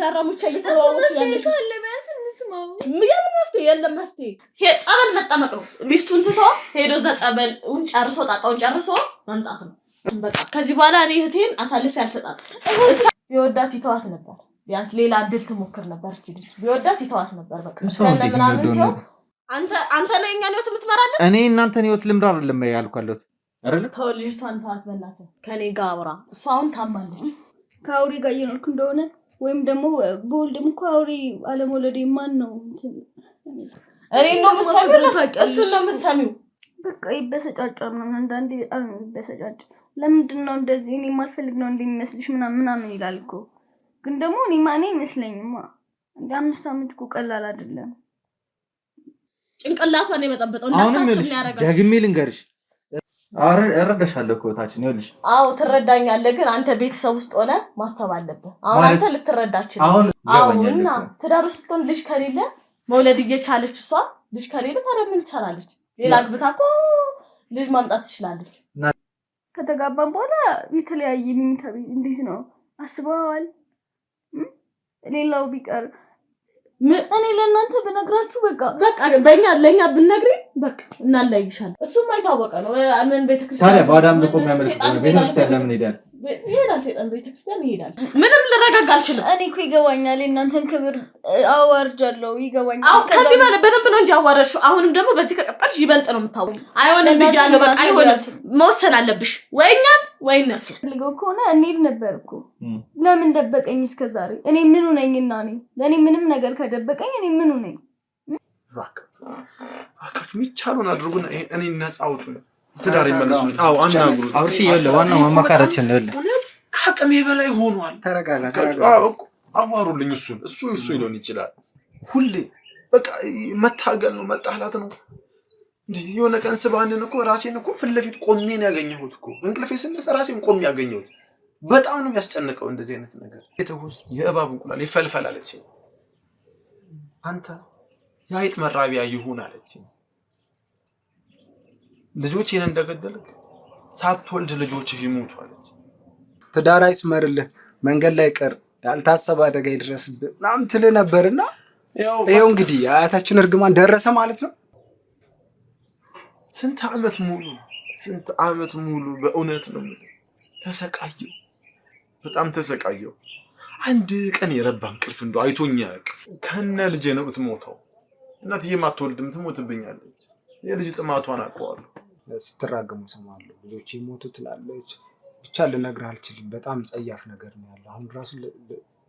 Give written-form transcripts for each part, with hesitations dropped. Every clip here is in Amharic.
እንዳራሙቻ እየተባባሱ የምን መፍትሄ የለም መፍትሄ ጸበል መጠመቅ ነው ሚስቱን ትቶ ሄዶ እዛ ጸበሉን ጨርሶ ጣጣውን ጨርሶ መምጣት ነው በቃ ከዚህ በኋላ እኔ እህቴን አሳልፌ አልሰጣት እሷ ቢወዳት ይተዋት ነበር ቢያንስ ሌላ እድል ትሞክር ነበር እቺ ልጅ ቢወዳት ይተዋት ነበር በቃ ስለምን አንተ ነኝ እኛን ህይወት የምትመራለን እኔ እናንተን ህይወት ልምራ አይደለም ያልኳለሁ አይደል ተወልጅቷን ተዋት በእናትህ ከኔ ጋር አውራ እሷ አሁን ታማለች ካውሪ ጋር እየኖርኩ እንደሆነ ወይም ደግሞ በወልድም እኮ አውሪ አለመውለዴ ማን ነው እኔ ነው መሰለኝ እሱ ነው መሰለኝ በቃ ይበሰጫጫል ነው አንዳንዴ በጣም ይበሰጫጫል ለምንድን ነው እንደዚህ እኔ ማልፈልግ ነው እንደሚመስልሽ ምናምን ይላል እኮ ግን ደግሞ እኔ ማኔ ይመስለኝማ እንደ 5 አመት እኮ ቀላል አይደለም ጭንቅላቷን የመጠበጠው እንዳታስብ ያረጋል ደግሜ ልንገርሽ እረዳሻለሁ እኮ ታችን ይኸውልሽ አዎ ትረዳኛለህ ግን አንተ ቤተሰብ ውስጥ ሆነ ማሰብ አለብህ አሁን አንተ ልትረዳች አሁንና ትዳር ውስጥ ልጅ ከሌለ መውለድ እየቻለች እሷ ልጅ ከሌለ ታዲያ ምን ትሰራለች ሌላ ግብታ እኮ ልጅ ማምጣት ትችላለች ከተጋባን በኋላ የተለያየ ሚኒታ እንዴት ነው አስበዋል ሌላው ቢቀር እኔ ለእናንተ በነግራችሁ በቃ ለኛ ብንነግሪ በቃ እናላይሻለን እሱም አይታወቀ ነው አመን ቤተክርስቲያን ታዲያ ባዳም ለቆም ያመልከው ቤተክርስቲያን ለምን ይሄዳል ሰይጣን ቤተክርስቲያን ይሄዳል ምንም ልረጋጋ አልችልም እኔ እኮ ይገባኛል እናንተን ክብር አዋርጃለሁ ይገባኛል አው ከዚህ በለ በደንብ ነው እንጂ አዋረድሽው አሁንም ደግሞ በዚህ ከቀጠልሽ ይበልጥ ነው የምታውቁ አይሆንም ብያለሁ በቃ አይሆንም መወሰን አለብሽ ወይኛን ወይነሱ ልገው ከሆነ እንሂድ ነበርኩ ለምን ደበቀኝ እስከዛሬ እኔ ምኑ ነኝና ለኔ ምንም ነገር ከደበቀኝ እኔ ምኑ ነኝ አካቹ ሚቻሉን አድርጉና እኔ ነፃ አውጡ ትዳር ይመለሱልኝ አው አናግሩ አብርሽ ይኸውልህ ዋናው ማማካራችን ነው እውነት ከአቅሜ በላይ ሆኗል ተረጋጋ አዋሩልኝ እሱ ይሎን ይችላል ሁሌ በቃ መታገል ነው መጣላት ነው እንዴ የሆነ ቀን ስባንን እኮ ራሴን እኮ ፍለፊት ቆሜ ነው ያገኘሁት እኮ እንቅልፌ ስነሳ ራሴን ቆሜ ያገኘሁት በጣም ነው የሚያስጨንቀው እንደዚህ አይነት ነገር የተውስ የእባብ እንቁላል ይፈልፈል አለች አንተ ያይጥ መራቢያ ይሁን አለች ልጆቼን እንደገደልክ ሳትወልድ ልጆችህ ይሞቱ አለች ትዳር አይስመርልህ መንገድ ላይ ቀር ያልታሰበ አደጋ ይድረስብህ ምናምን ትል ነበርና ይሄው እንግዲህ አያታችን እርግማን ደረሰ ማለት ነው ስንት አመት ሙሉ በእውነት ነው ተሰቃየው በጣም ተሰቃየው አንድ ቀን የረባ እንቅልፍ እንደው አይቶኛ ከነ ልጄ ነው የምትሞተው እናትዬ ማትወልድም ትሞትብኛለች የልጅ ጥማቷን አውቀዋለሁ ስትራገሙ ሰማለሁ ልጆቼ ሞቱ ትላለች ብቻ ልነግርህ አልችልም በጣም ጸያፍ ነገር ነው ያለው አሁን ራሱ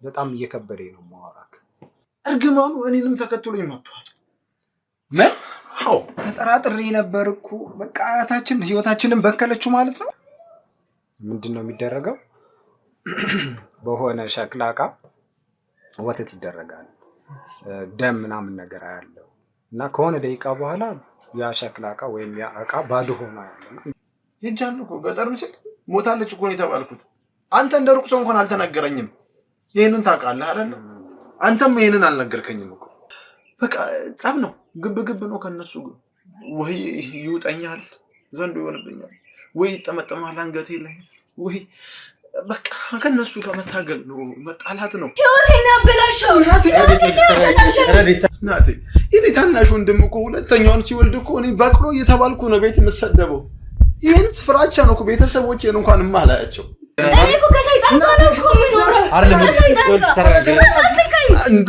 በጣም እየከበደኝ ነው ማወራክ እርግማኑ እኔንም ተከትሎኝ መጥቷል አዎ ተጠራጥሬ ነበርኩ በቃ አያታችን ህይወታችንን በከለችው ማለት ነው ምንድነው የሚደረገው በሆነ ሸክላ ዕቃ ወተት ይደረጋል ደም ምናምን ነገር ያለው እና ከሆነ ደቂቃ በኋላ ያ ሸክላ ዕቃ ወይም ያ ዕቃ ባዶ ሆኖ ያለና ይጃል እኮ ገጠር ምስል ሞታለች እኮ ነው የተባልኩት አንተ እንደሩቅ ሰው እንኳን አልተናገረኝም ይሄንን ታውቃለህ አይደል አንተም ይሄንን አልነገርከኝም እኮ በቃ ጻብ ነው ግብ ነው ከነሱ ወይ ይውጣኛል ዘንዶ ይሆንብኛል ወይ ተመጠማል አንገቴ ላይ ወይ በቃ ከነሱ ጋር መታገል ነው መጣላት ነው ህይወቴን ያበላሸው ናቲ ይሄ ታናሽ ወንድም እኮ ሁለተኛውን ሲወልድ እኮ እኔ በቅሎ እየተባልኩ ነው ቤት የምሰደበው ይሄን ፍራቻ ነው እኮ ቤተሰቦቼን እንኳን ማላያቸው እኔ እኮ ከሰይጣን ጋር ነው እኮ የምኖረው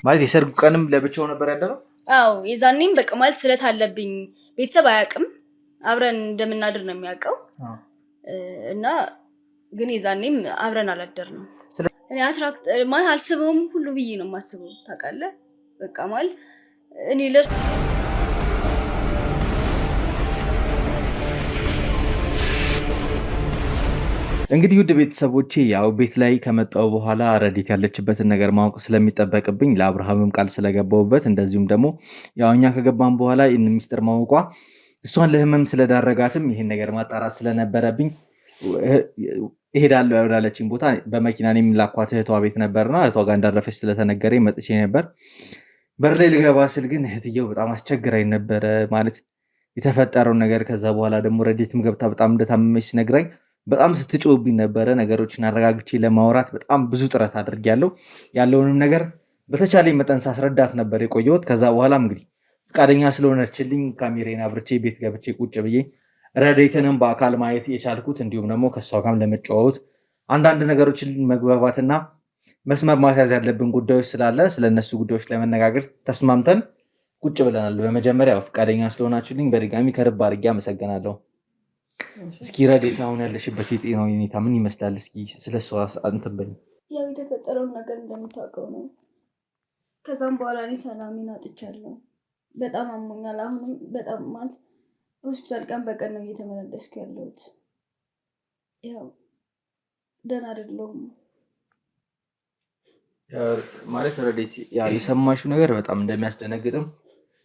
ማለት የሰርጉ ቀንም ለብቻው ነበር ያደረው አው የዛኔም በቃ ማለት ስለታለብኝ ቤተሰብ አያውቅም አብረን እንደምናድር ነው የሚያውቀው እና ግን የዛኔም አብረን አላደርንም እኔ አትራክት ማለት አልስበውም ሁሉ ብዬ ነው የማስበው ታውቃለህ በቃ ማለት እኔ እንግዲህ ውድ ቤተሰቦቼ ያው ቤት ላይ ከመጣው በኋላ ረዲት ያለችበትን ነገር ማወቅ ስለሚጠበቅብኝ ለአብርሃምም ቃል ስለገባውበት እንደዚሁም ደግሞ ያው እኛ ከገባን በኋላ ይህን ሚስጥር ማወቋ እሷን ለህመም ስለዳረጋትም ይሄን ነገር ማጣራት ስለነበረብኝ እሄዳለሁ ያወራለችኝ ቦታ በመኪና እኔም ላኳት እህቷ ቤት ነበርና እህቷ ጋር እንዳረፈች ስለተነገረኝ መጥቼ ነበር በር ላይ ልገባ ስል ግን እህትየው በጣም አስቸግራኝ ነበረ ማለት የተፈጠረው ነገር ከዛ በኋላ ደግሞ ረዲትም ገብታ በጣም እንደታመመች ሲነግራኝ በጣም ስትጮህብኝ ነበረ። ነገሮችን አረጋግቼ ለማውራት በጣም ብዙ ጥረት አድርጌያለሁ። ያለውንም ነገር በተቻለኝ መጠን ሳስረዳት ነበር የቆየሁት። ከዛ በኋላም እንግዲህ ፈቃደኛ ስለሆነችልኝ ካሜራዬን አብርቼ ቤት ገብቼ ቁጭ ብዬ ረዴትንም በአካል ማየት የቻልኩት እንዲሁም ደግሞ ከሷ ጋርም ለመጫወት አንዳንድ ነገሮችን መግባባትና መስመር ማስያዝ ያለብን ጉዳዮች ስላለ ስለነሱ ጉዳዮች ለመነጋገር ተስማምተን ቁጭ ብለናል። በመጀመሪያ ፈቃደኛ ስለሆናችሁልኝ በድጋሚ ከልብ አድርጌ አመሰግናለሁ። እስኪ ረዴት አሁን ያለሽበት የጤና ሁኔታ ምን ይመስላል? እስኪ ስለሷ እንትን በይኝ። ያው የተፈጠረውን ነገር እንደምታውቀው ነው። ከዛም በኋላ እኔ ሰላሜን አጥቻለሁ። በጣም አሞኛል። አሁንም በጣም ማለት ሆስፒታል ቀን በቀን ነው እየተመላለስኩ ያለሁት። ያው ደህና አይደለሁም ማለት ረዴት፣ ያው የሰማሽው ነገር በጣም እንደሚያስደነግጥም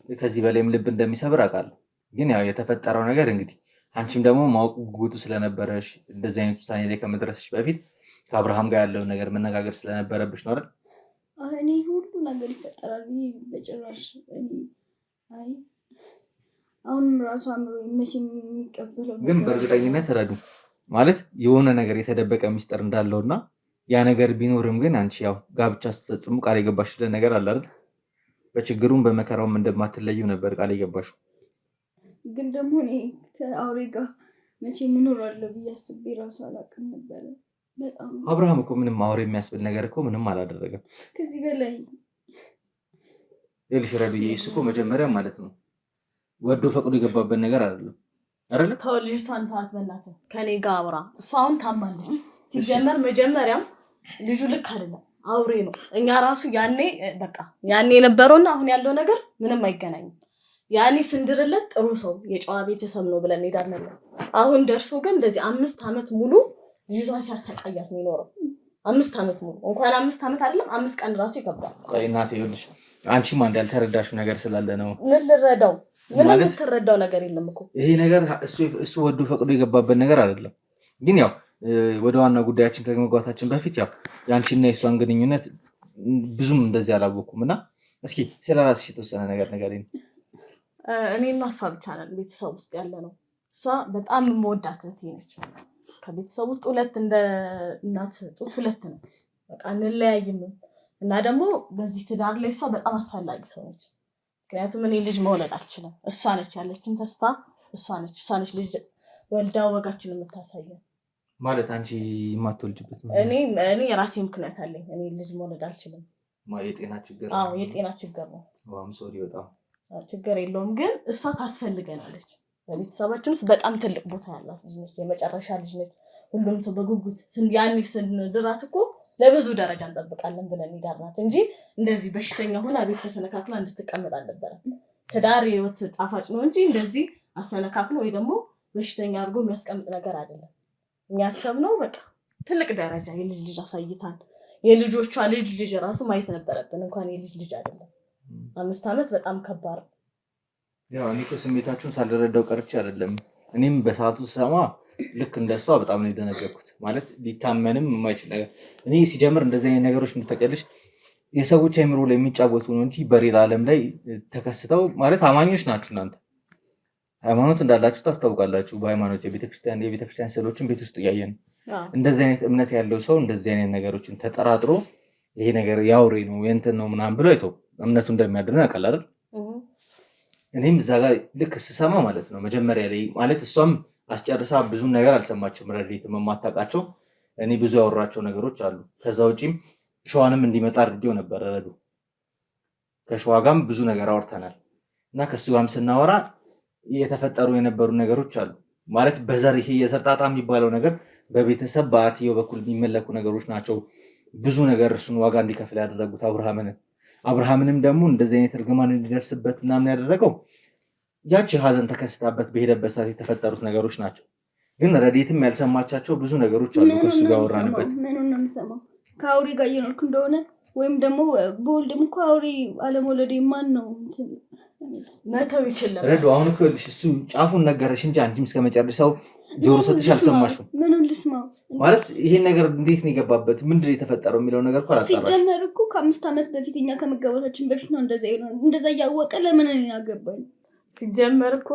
ከዚህ በላይም ልብ እንደሚሰብር አውቃለሁ። ግን ያው የተፈጠረው ነገር እንግዲህ አንቺም ደግሞ ማወቅ ጉጉቱ ስለነበረሽ እንደዚህ አይነት ውሳኔ ላይ ከመድረስሽ በፊት ከአብርሃም ጋር ያለውን ነገር መነጋገር ስለነበረብሽ ነው አይደል? እኔ ሁሉ ነገር ይፈጠራል ብዬ በጭራሽ አይ አሁንም ራሱ አምሮ መቼ የሚቀበለው ግን በእርግጠኝነት ረዱ ማለት የሆነ ነገር የተደበቀ ሚስጥር እንዳለውና ያ ነገር ቢኖርም ግን አንቺ ያው ጋብቻ ስትፈጽሙ ቃል የገባሽልን ነገር አለ አይደል? በችግሩም በመከራውም እንደማትለዩ ነበር ቃል የገባሽው። ግን ደግሞ እኔ ከአውሬ ጋር መቼ እኖራለሁ ብዬ አስቤ ራሱ አላውቅም ነበረ። በጣም አብርሃም እኮ ምንም አውሬ የሚያስብል ነገር እኮ ምንም አላደረገም። ከዚህ በላይ ይልሽ ረዱዬ፣ እሱ እኮ መጀመሪያ ማለት ነው ወዶ ፈቅዶ የገባበት ነገር አይደለም አይደለ? ተው ልጅቷን ተዋት በእናትህ፣ ከኔ ጋር አውራ። እሷ አሁን ታማለች። ሲጀመር መጀመሪያም ልጁ ልክ አይደለም፣ አውሬ ነው። እኛ ራሱ ያኔ በቃ ያኔ የነበረውና አሁን ያለው ነገር ምንም አይገናኝም። ያኔ ስንድርለት ጥሩ ሰው የጨዋ ቤተሰብ ነው ብለን ሄዳለን። አሁን ደርሶ ግን እንደዚህ 5 ዓመት ሙሉ ልጇን ሲያሰቃያት ነው የኖረው። 5 ዓመት ሙሉ እንኳን 5 ዓመት አይደለም 5 ቀን ራሱ ይከብዳል። ቆይ እናቴ ይኸውልሽ፣ አንቺም አንድ ያልተረዳሽው ነገር ስላለ ነው። ምን ልረዳው? ምንም የምትረዳው ነገር የለም እኮ ይሄ ነገር እሱ ወዶ ፈቅዶ የገባበት ነገር አይደለም። ግን ያው ወደ ዋና ጉዳያችን ከመግባታችን በፊት ያው የአንቺና የእሷን ግንኙነት ብዙም እንደዚህ አላወኩም እና እስኪ ስለ ራስሽ የተወሰነ ነገር ንገሪኝ። እኔና እሷ ብቻ ነን ቤተሰብ ውስጥ ያለ ነው። እሷ በጣም የምወዳት እህቴ ነች። ከቤተሰብ ውስጥ 2 እንደ እናት ጡት 2 ነው። በቃ እንለያይም እና ደግሞ በዚህ ትዳር ላይ እሷ በጣም አስፈላጊ ሰው ነች። ምክንያቱም እኔ ልጅ መውለድ አልችልም። እሷ ነች ያለችን ተስፋ፣ እሷ ነች ልጅ ወልዳ ወጋችን የምታሳየን። ማለት አንቺ የማትወልጅበት እኔ የራሴ ምክንያት አለኝ። እኔ ልጅ መውለድ አልችልም። የጤና ችግር? አዎ የጤና ችግር ነው። ሶሪ በጣም ችግር የለውም ግን እሷ ታስፈልገናለች። በቤተሰባችን ውስጥ በጣም ትልቅ ቦታ ያላት ልጅ ነች። የመጨረሻ ልጅ ነች። ሁሉም ሰው በጉጉት ያኔ ስንድራት እኮ ለብዙ ደረጃ እንጠብቃለን ብለን ይዳርናት እንጂ እንደዚህ በሽተኛ ሆና ቤት ተሰነካክላ እንድትቀመጥ አልነበረም። ትዳር የህይወት ጣፋጭ ነው እንጂ እንደዚህ አሰነካክሎ ወይ ደግሞ በሽተኛ አድርጎ የሚያስቀምጥ ነገር አይደለም። እኛ ያሰብነው በቃ ትልቅ ደረጃ የልጅ ልጅ አሳይታን የልጆቿ ልጅ ራሱ ማየት ነበረብን። እንኳን የልጅ ልጅ አይደለም 5 ዓመት በጣም ከባድ ነው። ያው እኔ እኮ ስሜታችሁን ሳልረዳው ቀርቼ አይደለም። እኔም በሰዓቱ ስሰማ ልክ እንደሷ በጣም ነው የደነገጥኩት። ማለት ሊታመንም የማይችል ነገር እኔ ሲጀምር እንደዚህ አይነት ነገሮች የምታውቂያለሽ የሰዎች አይምሮ ላይ የሚጫወቱ ነው እንጂ በሌላ ዓለም ላይ ተከስተው ማለት አማኞች ናችሁ እናንተ ሃይማኖት እንዳላችሁ ታስታውቃላችሁ። በሃይማኖት የቤተክርስቲያን ስዕሎችን ቤት ውስጥ እያየን እንደዚህ አይነት እምነት ያለው ሰው እንደዚህ አይነት ነገሮችን ተጠራጥሮ ይሄ ነገር ያውሬ ነው የእንትን ነው ምናምን ብሎ አይተው እምነቱ እንደሚያድነው ያውቃል አይደል? እኔም እዛ ጋር ልክ ስሰማ ማለት ነው መጀመሪያ ላይ ማለት እሷም አስጨርሳ ብዙ ነገር አልሰማችም። ረድኤትም የማታውቃቸው እኔ ብዙ ያወራቸው ነገሮች አሉ። ከዛ ውጪም ሸዋንም እንዲመጣ አድርጌው ነበር ረዱ። ከሸዋ ጋርም ብዙ ነገር አወርተናል እና ከሱ ጋርም ስናወራ የተፈጠሩ የነበሩ ነገሮች አሉ። ማለት በዘር ይሄ የዘር ጣጣ የሚባለው ነገር በቤተሰብ በአትየው በኩል የሚመለኩ ነገሮች ናቸው። ብዙ ነገር እሱን ዋጋ እንዲከፍል ያደረጉት አብርሃምንም ደግሞ እንደዚህ አይነት እርግማን እንዲደርስበት ምናምን ያደረገው ያቺ ሀዘን ተከስታበት በሄደበት ሰዓት የተፈጠሩት ነገሮች ናቸው። ግን ረድኤትም ያልሰማቻቸው ብዙ ነገሮች አሉ። ከሱ ጋር ወራንበት ምኑን ነው የምሰማው? ከአውሬ ጋር እየኖርክ እንደሆነ ወይም ደግሞ በወልድም እኮ አውሬ አለመውለዴ ማን ነው መተው ይችላል። ረዱ አሁን እኮ እሱ ጫፉን ነገረሽ እንጂ አንቺም እስከ መጨረሻው ጆሮ ሰጥሽ አልሰማሽም። ምኑን ልስማው? ማለት ይሄን ነገር እንዴት ነው የገባበት ምንድን ነው የተፈጠረው የሚለው ነገር እኮ አላጣራሽ። ሲጀመር እኮ ከ5 ዓመት በፊት እኛ ከመጋባታችን በፊት ነው እንደዛ እያወቀ ለምን እኔን አገባኝ? ሲጀመር እኮ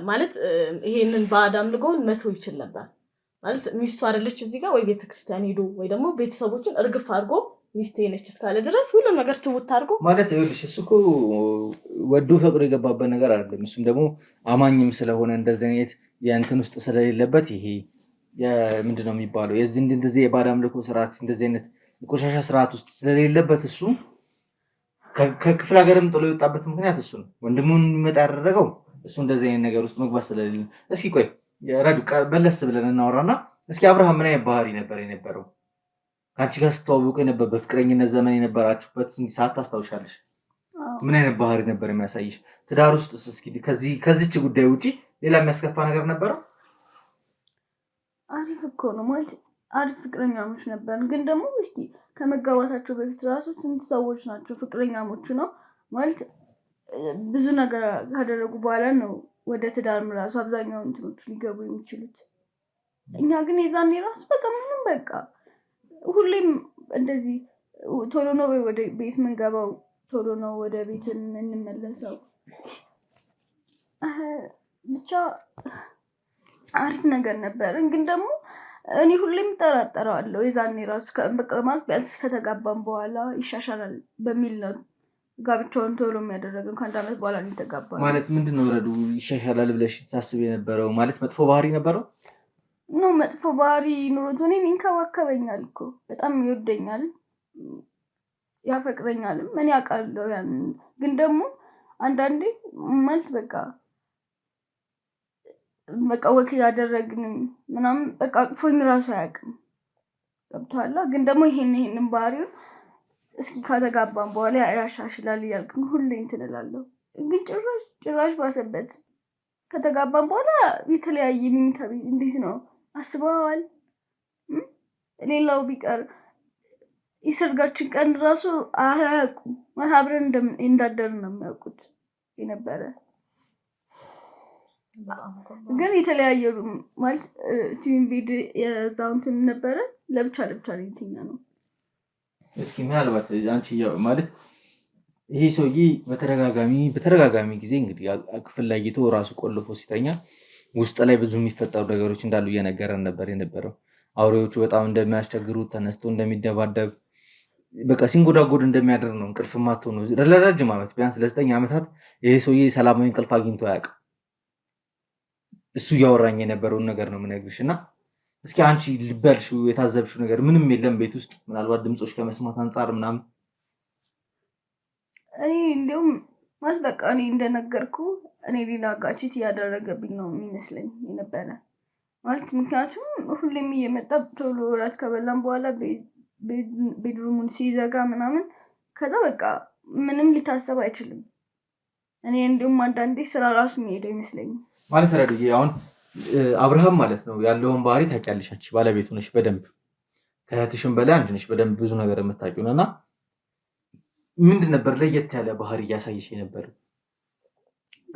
ማለት ይሄንን በአዳም ልጎን መተው ይችል ነበር ማለት ሚስቱ አይደለች እዚህ ጋር ወይ ቤተክርስቲያን ሄዶ ወይ ደግሞ ቤተሰቦችን እርግፍ አድርጎ ሚስቴ ነች እስካለ ድረስ ሁሉ ነገር ትውት አድርጎ ማለት ይኸውልሽ፣ እሱ እኮ ወዶ ፈቅዶ የገባበት ነገር አይደለም። እሱም ደግሞ አማኝም ስለሆነ እንደዚህ አይነት የእንትን ውስጥ ስለሌለበት ይሄ ምንድነው የሚባለው የዚህ እንደዚህ የባዕድ አምልኮ ስርዓት እንደዚህ አይነት የቆሻሻ ስርዓት ውስጥ ስለሌለበት እሱ ከክፍለ ሀገርም ጥሎ የወጣበት ምክንያት እሱ ነው። ወንድሙን የሚመጣ ያደረገው እሱ እንደዚህ አይነት ነገር ውስጥ መግባት ስለሌለ። እስኪ ቆይ ረዱ በለስ ብለን እናወራና እስኪ አብርሃም ምን አይነት ባህሪ ነበር የነበረው? ከአንቺ ጋር ስትተዋወቁ የነበር በፍቅረኝነት ዘመን የነበራችሁበት ሰዓት ታስታውሻለሽ? ምን አይነት ባህሪ ነበር የሚያሳይሽ? ትዳር ውስጥ እስኪ ከዚች ጉዳይ ውጪ ሌላ የሚያስከፋ ነገር ነበረው? አሪፍ እኮ ነው ማለት አሪፍ ፍቅረኛሞች ነበር። ግን ደግሞ እስኪ ከመጋባታቸው በፊት ራሱ ስንት ሰዎች ናቸው ፍቅረኛሞች ነው ማለት ብዙ ነገር ካደረጉ በኋላ ነው ወደ ትዳርም ራሱ አብዛኛው እንትኖች ሊገቡ የሚችሉት። እኛ ግን የዛኔ ራሱ በቃ ምንም በቃ ሁሌም እንደዚህ ቶሎ ነው ወደ ቤት ምንገባው፣ ቶሎ ነው ወደ ቤት የምንመለሰው። ብቻ አሪፍ ነገር ነበር። ግን ደግሞ እኔ ሁሌም ጠራጠራለሁ የዛኔ ራሱ በቃ ማለት ቢያንስ ከተጋባን በኋላ ይሻሻላል በሚል ነው ጋብቻውን ቶሎ የሚያደረገው። ከአንድ ዓመት በኋላ ነው የተጋባነው። ማለት ምንድነው ረዱ ይሻሻላል ብለሽ ታስብ የነበረው? ማለት መጥፎ ባህሪ ነበረው? ኖ መጥፎ ባህሪ ኑሮት እኔን ይንከባከበኛል እኮ በጣም ይወደኛል፣ ያፈቅረኛልም እኔ አውቃለሁ ያንን። ግን ደግሞ አንዳንዴ ማለት በቃ ወክ ያደረግን ምናምን በቃ አቅፎኝ ራሱ አያውቅም። ገብቶሃል? ግን ደግሞ ይሄንን ባህሪውን እስኪ ከተጋባን በኋላ ያሻሽላል እያልኩኝ ሁሌ እንትን እላለሁ። ግን ጭራሽ ባሰበት። ከተጋባን በኋላ የተለያየ መኝታ ቤት እንዴት ነው አስበዋል? ሌላው ቢቀር የሰርጋችን ቀን ራሱ አያውቁም። አብረን እንዳደርን ነው የሚያውቁት የነበረ። ግን የተለያየ ማለት ቲቪን ቤድ የዛው እንትን ነበረ። ለብቻ ነው የትኛ ነው። እስኪ ምናልባት አንቺ ማለት ይሄ ሰውዬ በተደጋጋሚ ጊዜ እንግዲህ ክፍል ላይ ጌቶ ራሱ ቆልፎ ሲተኛ ውስጥ ላይ ብዙ የሚፈጠሩ ነገሮች እንዳሉ እየነገረን ነበር የነበረው። አውሬዎቹ በጣም እንደሚያስቸግሩት፣ ተነስቶ እንደሚደባደብ፣ በቃ ሲንጎዳጎድ እንደሚያደር ነው። እንቅልፍ ማቶ ነው ለረጅም ዓመት ቢያንስ ለ9 ዓመታት ይሄ ሰውዬ ሰላማዊ እንቅልፍ አግኝቶ አያውቅም። እሱ እያወራኝ የነበረውን ነገር ነው የምነግርሽ። እና እስኪ አንቺ ልበልሽው የታዘብሽው ነገር ምንም የለም ቤት ውስጥ ምናልባት ድምፆች ከመስማት አንጻር ምናምን? እኔ እንዲሁም ማለት በቃ እኔ እንደነገርኩ እኔ ሌላ ጋችት እያደረገብኝ ነው የሚመስለኝ የነበረ ማለት። ምክንያቱም ሁሌም እየመጣ ቶሎ እራት ከበላን በኋላ ቤድሩሙን ሲዘጋ ምናምን ከዛ በቃ ምንም ሊታሰብ አይችልም። እኔ እንዲሁም አንዳንዴ ስራ ራሱ የሚሄደው ይመስለኛል ማለት ረዱዬ። አሁን አብርሃም ማለት ነው ያለውን ባህሪ ታውቂያለሽ አንቺ፣ ባለቤቱ ነሽ በደንብ ከእህትሽም በላይ አንቺ ነሽ በደንብ ብዙ ነገር የምታውቂው። እና ምንድን ነበር ለየት ያለ ባህሪ እያሳየሽ ነበር?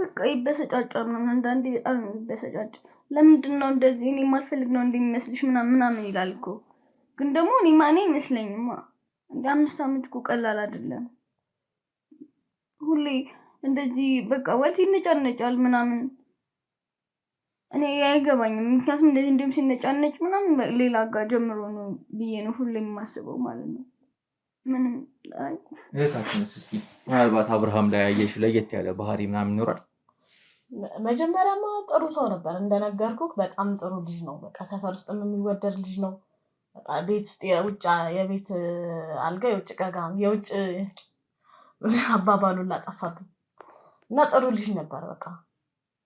በቃ ይበሰጫጫል ምናምን፣ አንዳንዴ በጣም ይበሰጫጭ። ለምንድን ነው እንደዚህ እኔ የማልፈልግ ነው እንደሚመስልሽ ምናምን ይላል እኮ። ግን ደግሞ እኔ ማኔ አይመስለኝም። እንደ 5 ዓመት እኮ ቀላል አይደለም። ሁሌ እንደዚህ በቃ ወልት ይነጫነጫል ምናምን። እኔ አይገባኝም። ምክንያቱም እንደዚህ እንደም ሲነጫነጭ ምናምን ሌላ ጋር ጀምሮ ነው ብዬ ነው ሁሌ የማስበው ማለት ነው። ምንም አይ እታችንስ እስኪ ምናልባት አብርሃም ላይ ያየሽ ለየት ያለ ባህሪ ምናምን ይኖራል? መጀመሪያማ ጥሩ ሰው ነበር እንደነገርኩህ፣ በጣም ጥሩ ልጅ ነው። በቃ ሰፈር ውስጥ የሚወደድ ልጅ ነው። በቃ ቤት ውስጥ የቤት አልጋ የውጭ ቀጋ የውጭ አባባሉን ላጠፋብኝ እና ጥሩ ልጅ ነበር። በቃ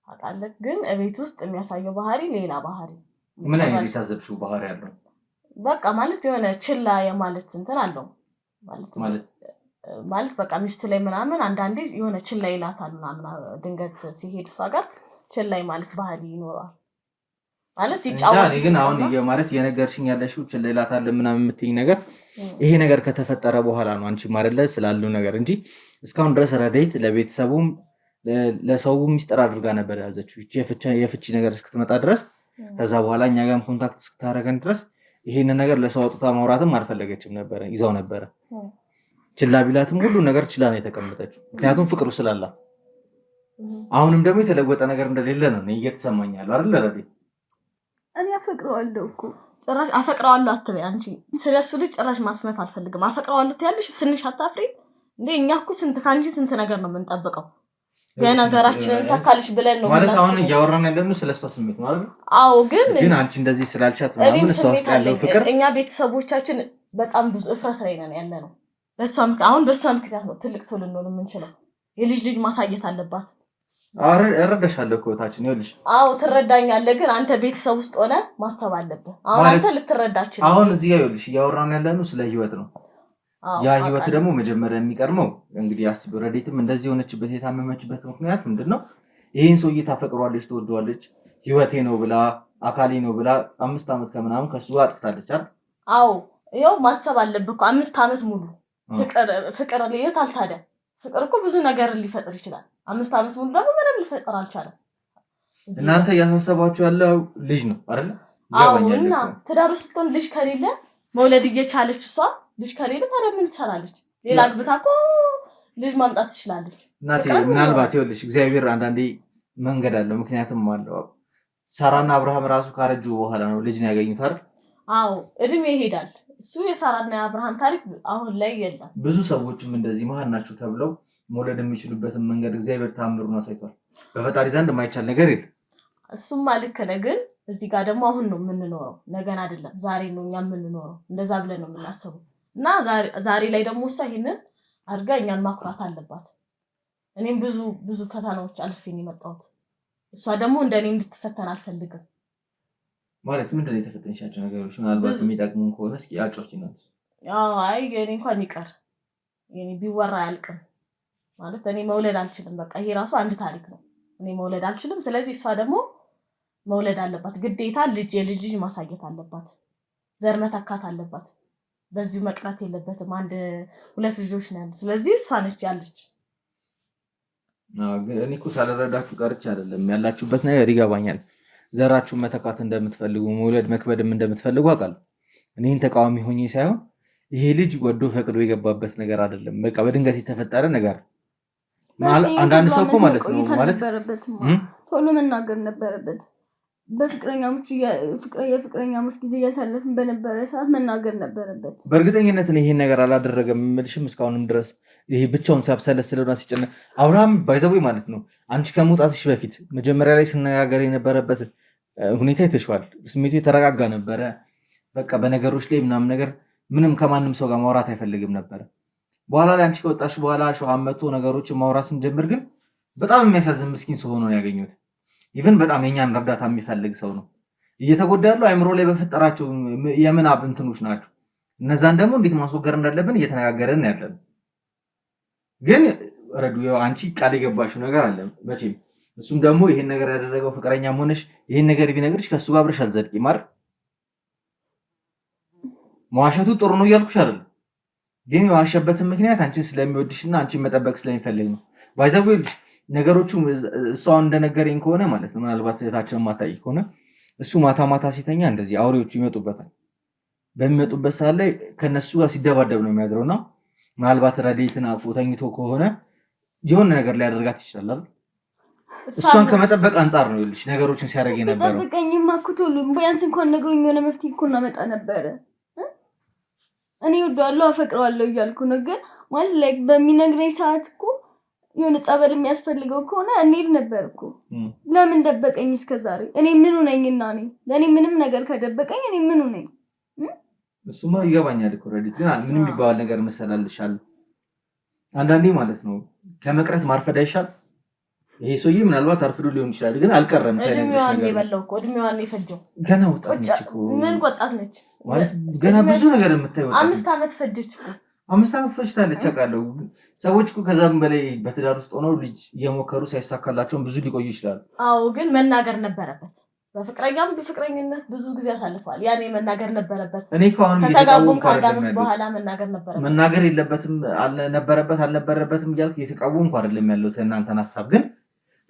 ታውቃለህ። ግን ቤት ውስጥ የሚያሳየው ባህሪ ሌላ ባህሪ። ምን አይነት የታዘብሽው ባህሪ አለው? በቃ ማለት የሆነ ችላ የማለት እንትን አለው ማለት በቃ ሚስቱ ላይ ምናምን አንዳንዴ የሆነ ችላ ይላታል ምናምን። ድንገት ሲሄድ እሷ ጋር ችላ ማለት ባህሪ ይኖረዋል ማለት ይጫወታል። ግን አሁን ማለት የነገርሽኝ ያለሽው ችላ ይላታል ምናምን የምትይኝ ነገር ይሄ ነገር ከተፈጠረ በኋላ ነው አንቺ ማረለ ስላለው ነገር እንጂ እስካሁን ድረስ ረዳይት ለቤተሰቡም ለሰው ሚስጥር አድርጋ ነበር ያዘችው የፍቺ ነገር እስክትመጣ ድረስ። ከዛ በኋላ እኛ ጋርም ኮንታክት እስክታረገን ድረስ ይሄንን ነገር ለሰው አውጥታ ማውራትም አልፈለገችም ነበር፣ ይዛው ነበር። ችላ ቢላትም ሁሉ ነገር ችላ ነው የተቀመጠችው፣ ምክንያቱም ፍቅሩ ስላላት። አሁንም ደግሞ የተለወጠ ነገር እንደሌለ ነው እየተሰማኝ ያለው አይደል ረዳይት? እኔ አፈቅረዋለሁ እኮ ጭራሽ አፈቅረዋለሁ አትበይ አንቺ። ስለሱ ልጅ ጭራሽ ማስመት አልፈልግም። አፈቅረዋለሁ ትያለሽ ትንሽ አታፍሪ እንዴ? እኛ እኮ ካንቺ ስንት ነገር ነው የምንጠብቀው። ገና ዘራችንን ታካልሽ ብለን ነው ማለት አሁን እያወራን ያለነው ስለሷ ስሜት ማለት ነው። አዎ ግን አንቺ እንደዚህ ስላልቻት ምናምን እሷ ውስጥ ያለው ፍቅር እኛ ቤተሰቦቻችን በጣም ብዙ እፍረት ላይ ነን ያለነው። አሁን በሷ ምክንያት ነው ትልቅ ሰው ልንሆን የምንችለው። የልጅ ማሳየት አለባት። እረዳሻለሁ እኮ ታችን ይኸውልሽ። አዎ ትረዳኛለህ፣ ግን አንተ ቤተሰብ ውስጥ ሆነ ማሰብ አለብህ። አሁን አንተ ልትረዳች ነው። አሁን እዚህ ጋር ይኸውልሽ እያወራን ያለነው ስለ ህይወት ነው። ያ ህይወት ደግሞ መጀመሪያ የሚቀርመው እንግዲህ አስብ። ረዲትም እንደዚህ የሆነችበት የታመመችበት ምክንያት ምንድነው? ይሄን ሰውዬ ታፈቅሯለች፣ ትወደዋለች፣ ህይወቴ ነው ብላ አካሌ ነው ብላ 5 ዓመት ከምናምን ከሱ ጋር አጥፍታለች አይደል? አዎ ይኸው ማሰብ አለብህ እኮ 5 ዓመት ሙሉ ፍቅር ለየት አልታደ። ፍቅር እኮ ብዙ ነገር ሊፈጥር ይችላል። 5 ዓመት ሙሉ ደግሞ ምንም ሊፈጥር አልቻለም። እናንተ ያሳሰባችሁ ያለው ልጅ ነው አይደል? አዎ እና ትዳር ውስጥ ስትሆን ልጅ ከሌለ መውለድ እየቻለች እሷ ልጅ ከሌለ ታዲያ ምን ትሰራለች? ሌላ አግብታ እኮ ልጅ ማምጣት ትችላለች። እናቴ ምናልባት ይኸውልሽ እግዚአብሔር አንዳንዴ መንገድ አለው፣ ምክንያቱም አለው። ሳራና አብርሃም ራሱ ካረጁ በኋላ ነው ልጅ ነው ያገኙት አይደል? አዎ እድሜ ይሄዳል። እሱ የሳራና የአብርሃም ታሪክ አሁን ላይ የለም። ብዙ ሰዎችም እንደዚህ መሀን ናቸው ተብለው መውለድ የሚችሉበትን መንገድ እግዚአብሔር ታምሩን አሳይቷል። በፈጣሪ ዘንድ የማይቻል ነገር የለም። እሱማ ልክ ነህ፣ ግን እዚህ ጋር ደግሞ አሁን ነው የምንኖረው፣ ነገን አይደለም ዛሬ ነው እኛ የምንኖረው። እንደዛ ብለን ነው የምናስበው። እና ዛሬ ላይ ደግሞ እሷ ይሄንን አድርጋ እኛን ማኩራት አለባት። እኔም ብዙ ፈተናዎች አልፌን የመጣሁት እሷ ደግሞ እንደኔ እንድትፈተን አልፈልግም። ማለት ምንድነው የተፈተንሻቸው ነገሮች? ምናልባት የሚጠቅሙን ከሆነ እስኪ አጫውቺ ነው። አይ የኔ እንኳን ይቀር የኔ ቢወራ አያልቅም። ማለት እኔ መውለድ አልችልም። በቃ ይሄ ራሱ አንድ ታሪክ ነው። እኔ መውለድ አልችልም። ስለዚህ እሷ ደግሞ መውለድ አለባት ግዴታ። የልጅ ማሳየት አለባት። ዘር መተካት አለባት። በዚሁ መቅረት የለበትም። 2 ልጆች ነው ያሉት። ስለዚህ እሷ ነች ያለች። እኔ እኮ ሳልረዳችሁ ቀርቼ አይደለም። ያላችሁበት ነገር ይገባኛል። ዘራችሁን መተካት እንደምትፈልጉ መውለድ መክበድም እንደምትፈልጉ አውቃለሁ። እኔን ተቃዋሚ ሆኜ ሳይሆን ይሄ ልጅ ወዶ ፈቅዶ የገባበት ነገር አይደለም። በቃ በድንገት የተፈጠረ ነገር አንዳንድ ሰው እኮ ማለት ነው ማለት ቶሎ መናገር ነበረበት። የፍቅረኛሞች ጊዜ እያሳለፍን በነበረ ሰዓት መናገር ነበረበት። በእርግጠኝነት ነው ይሄን ነገር አላደረገም የምልሽም። እስካሁንም ድረስ ይሄ ብቻውን ሲያብሰለስለውና ሲጨነቅ አብርሃም ባይዘው ማለት ነው አንቺ ከመውጣትሽ በፊት መጀመሪያ ላይ ስነጋገር የነበረበት ሁኔታ ይተሽዋል። ስሜቱ የተረጋጋ ነበረ። በቃ በነገሮች ላይ ምናምን ነገር ምንም ከማንም ሰው ጋር ማውራት አይፈልግም ነበር። በኋላ ላይ አንቺ ከወጣሽ በኋላ ሸዋን መጥቶ ነገሮችን ማውራት ስንጀምር ግን በጣም የሚያሳዝን ምስኪን ሰው ሆኖ ነው ያገኘሁት። ኢቭን በጣም የኛን እርዳታ የሚፈልግ ሰው ነው። እየተጎዳ ያለው አይምሮ ላይ በፈጠራቸው የምናብ እንትኖች ናቸው። እነዛን ደግሞ እንዴት ማስወገድ እንዳለብን እየተነጋገርን ያለን። ግን ረዱ አንቺ ቃል የገባሽው ነገር አለ መቼም። እሱም ደግሞ ይሄን ነገር ያደረገው ፍቅረኛም ሆነሽ ይሄን ነገር ቢነግርሽ ከሱ ጋር አብረሽ አልዘልቂም አይደል? መዋሸቱ ጥሩ ነው እያልኩሽ አይደል? ግን የዋሸበትን ምክንያት አንቺን ስለሚወድሽና አንቺን መጠበቅ ስለሚፈልግ ነው። ባይዘውልሽ ነገሮቹ እሷው እንደነገረኝ ከሆነ ማለት ነው ምናልባት እህታችን ማታይ ከሆነ እሱ ማታ ሲተኛ እንደዚህ አውሬዎቹ ይመጡበታል። በሚመጡበት ሰዓት ላይ ከነሱ ጋር ሲደባደብ ነው የሚያድረውና ምናልባት ረዲትን አቅፎ ተኝቶ ከሆነ የሆነ ነገር ሊያደርጋት ይችላል አይደል? እሷን ከመጠበቅ አንጻር ነው ይልሽ ነገሮችን ሲያደርግ የነበረው። ጠብቀኝማ እኮ ቶሎ ቢያንስ እንኳን ነገሩኝ የሆነ መፍትሄ እኮ እናመጣ ነበረ። እኔ እወደዋለሁ አፈቅረዋለሁ እያልኩ ነው። ግን ማለት ላይክ በሚነግረኝ ሰዓት እኮ የሆነ ጸበል የሚያስፈልገው ከሆነ እንሄድ ነበር እኮ። ለምን ደበቀኝ እስከዛሬ? እኔ ምኑ ነኝና ለእኔ ምንም ነገር ከደበቀኝ እኔ ምኑ ነኝ? እሱማ ይገባኛል እኮ ረዲት። ግን ምንም የሚባል ነገር መሰላልሻል አንዳንዴ ማለት ነው ከመቅረት ማርፈድ አይሻል? ይሄ ሰውዬ ምናልባት አርፍዶ ሊሆን ይችላል፣ ግን አልቀረም። እድሜዋን የበላው እኮ እድሜዋን የፈጀው ገና ወጣት ነች እኮ። ምን ወጣት ነች ማለት ገና ብዙ ነገር የምታየው 5 ዓመት ፈጀች እኮ። 5 ዓመት ፈጅታለች አውቃለሁ። ሰዎች እኮ ከዛም በላይ በትዳር ውስጥ ሆነው ልጅ እየሞከሩ ሳይሳካላቸውም ብዙ ሊቆዩ ይችላሉ። አዎ ግን መናገር ነበረበት። በፍቅረኝነት ብዙ ጊዜ አሳልፈዋል። ያኔ መናገር ነበረበት። እኔ ከአሁን ከተጋቡም ከአንዳንድ በኋላ መናገር ነበረበት። መናገር የለበትም አልነበረበትም እያልኩ የተቃወምኩ አይደለም ያለሁት እናንተን ሀሳብ። ግን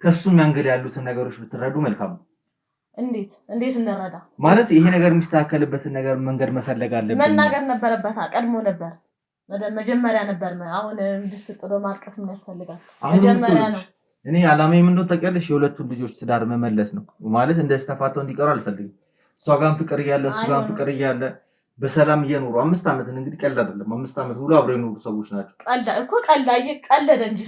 ከሱም ያንገል ያሉትን ነገሮች ብትረዱ መልካም ነው። እንዴት እንረዳ ማለት ይሄ ነገር የሚስተካከልበትን ነገር መንገድ መፈለግ አለብን። መናገር ነበረበት። ቀድሞ ነበር መጀመሪያ ነበር። አሁን ድስት ጥሎ ማልቀስ ምን ያስፈልጋል? መጀመሪያ ነው። እኔ አላማዬ ምን እንደሆነ ታውቂያለሽ? የሁለቱን ልጆች ትዳር መመለስ ነው ማለት እንደዚህ ተፋተው እንዲቀሩ አልፈልግም። እሷ ጋርም ፍቅር እያለ እሱ ጋርም ፍቅር እያለ በሰላም እየኖሩ 5 ዓመት እንግዲህ ቀልድ አይደለም። 5 ዓመት ሙሉ አብረው የኖሩ ሰዎች ናቸው። ቀለደ እንጂ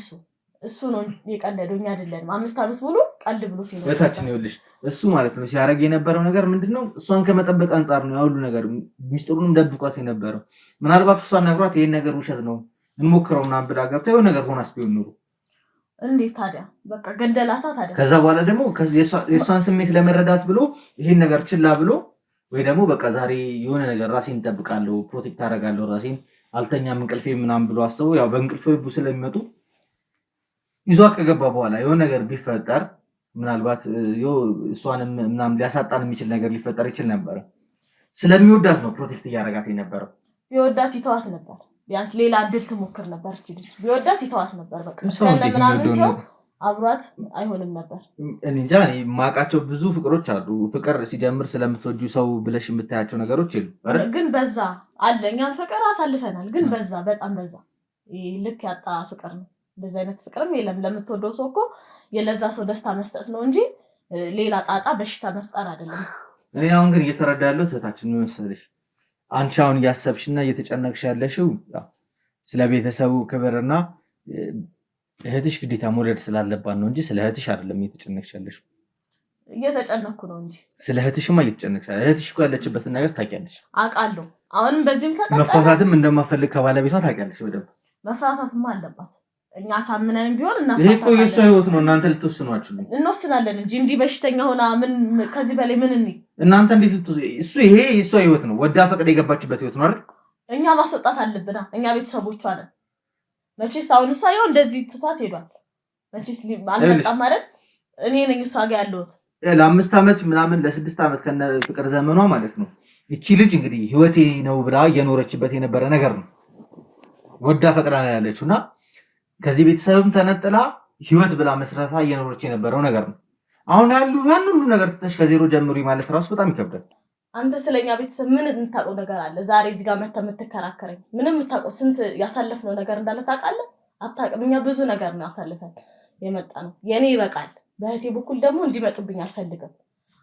እሱ ነው የቀለደው፣ እኛ አይደለንም። 5 ዓመት ሙሉ ቀልድ ብሎ ሲኖር በታችን ይኸውልሽ፣ እሱ ማለት ነው ሲያደርግ የነበረው ነገር ምንድነው? እሷን ከመጠበቅ አንጻር ነው ያሉ ነገር ሚስጥሩንም ደብቋት የነበረው። ምናልባት እሷን ነግሯት ይሄን ነገር ውሸት ነው እንሞክረው ምናምን ብላ ገብታ የሆነ ነገር ሆናስ ቢሆን ኖሮ እንዴት ታዲያ በቃ ገደላታ ታዲያ። ከዛ በኋላ ደግሞ የእሷን ስሜት ለመረዳት ብሎ ይሄን ነገር ችላ ብሎ ወይ ደግሞ በቃ ዛሬ የሆነ ነገር ራሴን እንጠብቃለሁ፣ ፕሮቴክት አደርጋለሁ፣ ራሴን አልተኛም እንቅልፌ ምናምን ብሎ አስበው ያው በእንቅልፍ ልቡ ስለሚመጡ ይዟት ከገባ በኋላ የሆነ ነገር ቢፈጠር ምናልባት እሷንም ምናምን ሊያሳጣን የሚችል ነገር ሊፈጠር ይችል ነበር። ስለሚወዳት ነው ፕሮቴክት እያደረጋት የነበረው። ቢወዳት ይተዋት ነበር፣ ቢያንስ ሌላ እድል ትሞክር ነበር። ቢወዳት ይተዋት ነበር። በቃ አብሯት አይሆንም ነበር። እንጃ የማውቃቸው ብዙ ፍቅሮች አሉ። ፍቅር ሲጀምር ስለምትወጁ ሰው ብለሽ የምታያቸው ነገሮች የሉ። ግን በዛ አለ። እኛም ፍቅር አሳልፈናል፣ ግን በዛ፣ በጣም በዛ። ልክ ያጣ ፍቅር ነው። እንደዚህ አይነት ፍቅርም የለም። ለምትወደው ሰው እኮ የለዛ ሰው ደስታ መስጠት ነው እንጂ ሌላ ጣጣ በሽታ መፍጠር አይደለም። እኔ አሁን ግን እየተረዳ ያለው እህታችን ምን መሰለሽ፣ አንቺ አሁን እያሰብሽና እየተጨነቅሽ ያለሽው ስለ ቤተሰቡ ክብርና እህትሽ ግዴታ መውለድ ስላለባት ነው እንጂ ስለ እህትሽ አይደለም እየተጨነቅሽ ያለሽው። እየተጨነቅኩ ነው እንጂ ስለ እህትሽማ እየተጨነቅሽ አይደል? እህትሽ እኮ ያለችበትን ነገር ታውቂያለሽ። አውቃለሁ። አሁንም በዚህም ተቀጣጣ መፋታትም እንደማፈልግ ከባለቤቷ ታውቂያለሽ በደንብ። መፋታትማ አለባት። እኛ ሳምነን ቢሆን እና ይሄ እኮ የእሷ ህይወት ነው። እናንተ ልትወስኗችሁ እንወስናለን እንጂ እንዲህ በሽተኛ ሆና ምን ከዚህ በላይ ምን እንይ? እናንተ እንዴት ይሄ የእሷ ህይወት ነው። ወዳ ፈቅዳ የገባችበት ህይወት ነው አይደል? እኛ ማስወጣት አለብና እኛ ቤተሰቦቿ ነን። መቼስ አሁን እሷ ይኸው እንደዚህ ትቷት ሄዷል። መቼስ አልመጣም ማለት እኔ ነኝ እሷ ጋር ያለሁት ለ5 ዓመት ምናምን ለ6 ዓመት ከነ ፍቅር ዘመኗ ማለት ነው። እቺ ልጅ እንግዲህ ህይወቴ ነው ብላ እየኖረችበት የነበረ ነገር ነው። ወዳ ፈቅዳ ነው ያለችውና ከዚህ ቤተሰብም ተነጥላ ህይወት ብላ መስራታ እየኖረች የነበረው ነገር ነው። አሁን ያን ሁሉ ነገር ትተሽ ከዜሮ ጀምሪ ማለት ራሱ በጣም ይከብዳል። አንተ ስለኛ ቤተሰብ ምን የምታውቀው ነገር አለ? ዛሬ እዚህ ጋር መተህ የምትከራከረኝ ምንም የምታውቀው ስንት ያሳለፍነው ነገር እንዳለ ታውቃለህ? አታውቅም። እኛ ብዙ ነገር ነው ያሳልፈን የመጣ ነው። የኔ ይበቃል። በእህቴ በኩል ደግሞ እንዲመጡብኝ አልፈልግም።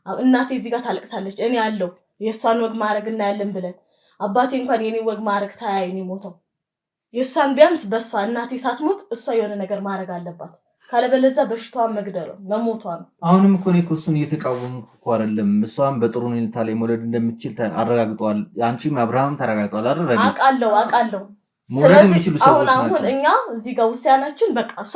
እናቴ እዚህ ጋር ታለቅሳለች። እኔ ያለው የእሷን ወግ ማድረግ እናያለን ብለን አባቴ እንኳን የኔ ወግ ማድረግ ሳያይ ነው ሞተው። የእሷን ቢያንስ በእሷ እናቴ ሳትሞት እሷ የሆነ ነገር ማድረግ አለባት። ካለበለዚያ በሽታዋን መግደል ነው መሞቷ ነው። አሁንም እኮ እኔ እሱን እየተቃወምኩ እኮ አይደለም። እሷም በጥሩ ሁኔታ ላይ መውለድ እንደምትችል አረጋግጠዋል። አንቺም አብርሃም ተረጋግጠዋል አይደል? አውቃለሁ። መውለድ የሚችሉ ሰዎች ናቸው። አሁን እኛ እዚህ ጋር ውሳኔያችን በቃ እሷ